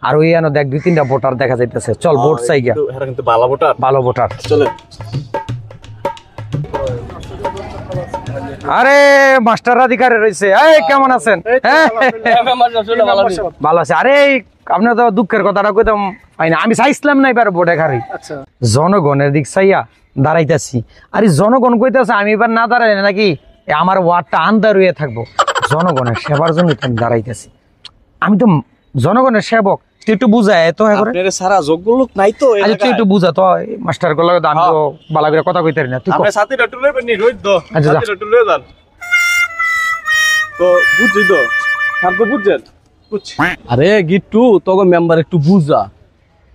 আর ওই এনো দেখ 2-3টা ভোটার দেখা যাইতেছে চল ভোট চাই গিয়া এরা কিন্তু ভালো ভোটার চলে আরে মাস্টার অধিকারে রয়েছে এই কেমন আছেন হ্যাঁ ভালো আছে আরে আপনার তো দুঃখের কথাটা কইতাম না আমি চাইছিলাম না এবার ভোটে খারি জনগণের দিক চাইয়া দাঁড়াইতেছি আরে জনগণ কইতেছে আমি এবার না দাঁড়াইলে নাকি আমার ওয়ার্ডটা আন্দার হয়ে থাকবো জনগণের সেবার জন্য আমি দাঁড়াইতেছি আমি তো জনগণের সেবক তুই একটু বুঝায় তো আপনার সারা যোগ্য লোক নাই তো তুই একটু বুঝা তো মাস্টার গুলো আমি তো ভালো করে কথা কইতে পারি না তুই সাথীরা একটু লইবেন নি রোজ তো সাথীরা একটু লয়ে যান তো বুঝছি তো আপনি বুঝছেন আরে গিট্টু তোকে মেম্বার একটু বুঝা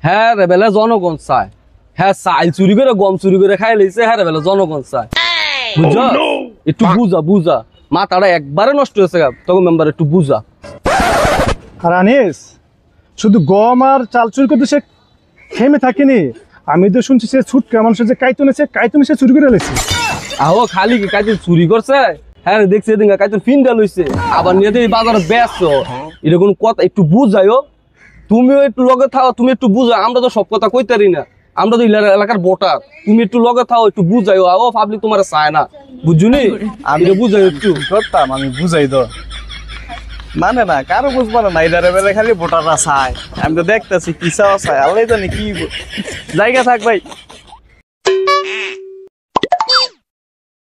হ্যাঁ রে বেলা জনগণ চায় হ্যাঁ চাইল চুরি করে গম চুরি করে খাই লইছে হ্যাঁ রে বেলা জনগণ চায় বুঝা একটু বুঝা মাথাটা একবারে নষ্ট হয়েছে তোকে মেম্বার একটু বুঝা আর আনিস শুধু গম আর চাল চুরি করতে সে থেমে থাকেনি আমি তো শুনছি সে ছুটকা মানুষের যে কাইতনে সে চুরি করে লেছে আহো খালি কি কাইতে চুরি করছে হ্যাঁ দেখছি এদিন কাইতে ফিনটা লইছে আবার নিয়ে দিয়ে বাজারে বেচছো এটা কোন কথা একটু বুঝাইও তুমিও একটু লগে থাও তুমি একটু বুঝাও আমরা তো সব কথা কইতে পারি না আমরা তো এলাকার ভোটার তুমি একটু লগে থাও একটু বুঝাইও আও পাবলিক তোমার চায় না বুঝুনি আমি বুঝাই একটু করতাম আমি বুঝাই তো মানে না কারো বুঝবো না এটারে বেলা খালি ভোটাররা চায় আমি তো দেখতেছি কি চাওয়া চায় আল্লাহ জানি কি জায়গা থাক ভাই